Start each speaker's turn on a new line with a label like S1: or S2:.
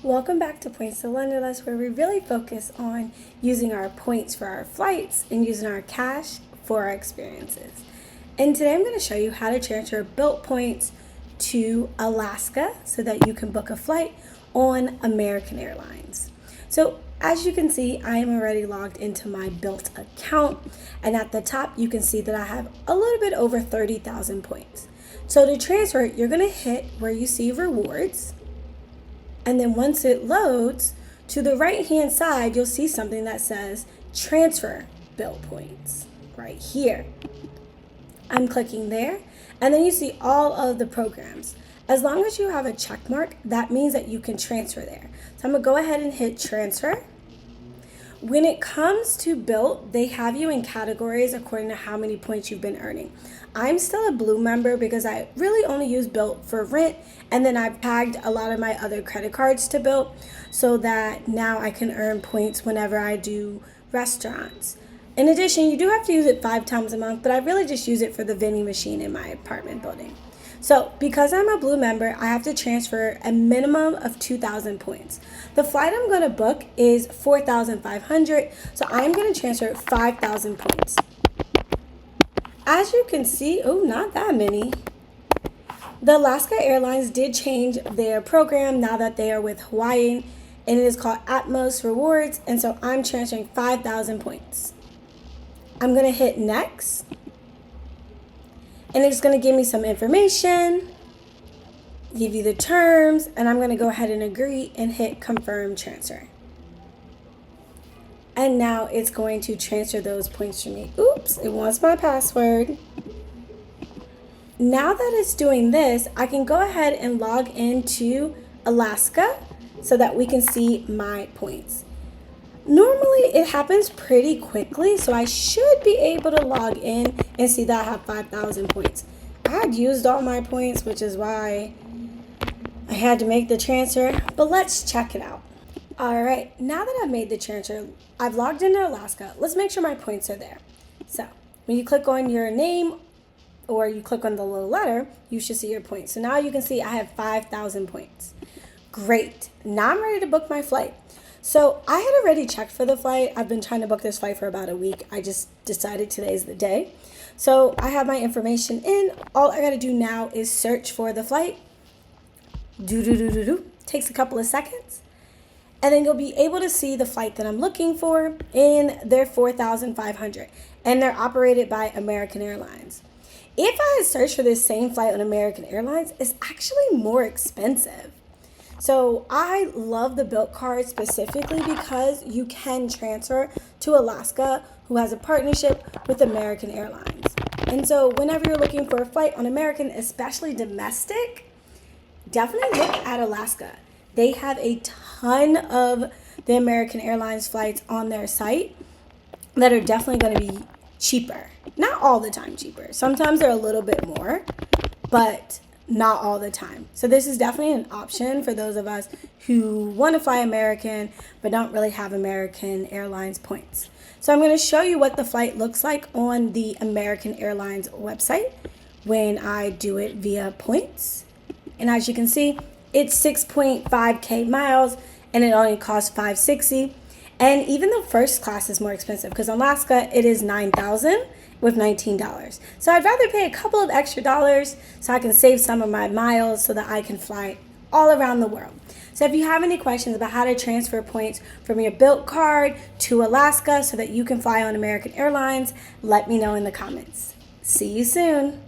S1: Welcome back to Points to Wonderlust, where we really focus on using our points for our flights and using our cash for our experiences. And today I'm going to show you how to transfer Bilt Points to Alaska so that you can book a flight on American Airlines. So as you can see, I am already logged into my Bilt account, and at the top you can see that I have a little bit over 30,000 points. So to transfer it, you're going to hit where you see rewards. And then once it loads, to the right-hand side, you'll see something that says transfer Bilt Points right here. I'm clicking there, and then you see all of the programs. As long as you have a check mark, that means that you can transfer there. So I'm gonna go ahead and hit transfer. When it comes to Bilt, they have you in categories according to how many points you've been earning. I'm still a blue member because I really only use Bilt for rent, and then I've tagged a lot of my other credit cards to Bilt so that now I can earn points whenever I do restaurants. In addition, you do have to use it 5 times a month, but I really just use it for the vending machine in my apartment building. So because I'm a blue member, I have to transfer a minimum of 2,000 points. The flight I'm going to book is 4,500, so I'm going to transfer 5,000 points. As you can see, not that many. The Alaska Airlines did change their program now that they are with Hawaii, and it is called Atmos Rewards, and so I'm transferring 5,000 points. I'm going to hit next. And it's going to give me some information, give you the terms, and I'm going to go ahead and agree and hit confirm transfer. And now it's going to transfer those points for me. Oops, it wants my password. Now that it's doing this, I can go ahead and log into Alaska so that we can see my points. Normally it happens pretty quickly, so I should be able to log in and see that I have 5,000 points. I had used all my points, which is why I had to make the transfer, but let's check it out. All right, now that I've made the transfer, I've logged into Alaska. Let's make sure my points are there. So when you click on your name or you click on the little letter, you should see your points. So now you can see I have 5,000 points. Great, now I'm ready to book my flight. So I had already checked for the flight. I've been trying to book this flight for about a week. I just decided today's the day. So I have my information in. All I gotta do now is search for the flight. Takes a couple of seconds. And then you'll be able to see the flight that I'm looking for, and they're 4,500. And they're operated by American Airlines. If I had searched for this same flight on American Airlines, it's actually more expensive. So I love the Bilt card specifically because you can transfer to Alaska, who has a partnership with American Airlines. And so whenever you're looking for a flight on American, especially domestic, definitely look at Alaska. They have a ton of the American Airlines flights on their site that are definitely going to be cheaper. Not all the time cheaper. Sometimes they're a little bit more, but not all the time. So this is definitely an option for those of us who want to fly American but don't really have American Airlines points. So I'm going to show you what the flight looks like on the American Airlines website when I do it via points. And as you can see, it's 6.5k miles and it only costs $560. And even though first class is more expensive, because on Alaska it is $9,000 with $19. So I'd rather pay a couple of extra dollars so I can save some of my miles so that I can fly all around the world. So if you have any questions about how to transfer points from your Bilt card to Alaska so that you can fly on American Airlines, let me know in the comments. See you soon.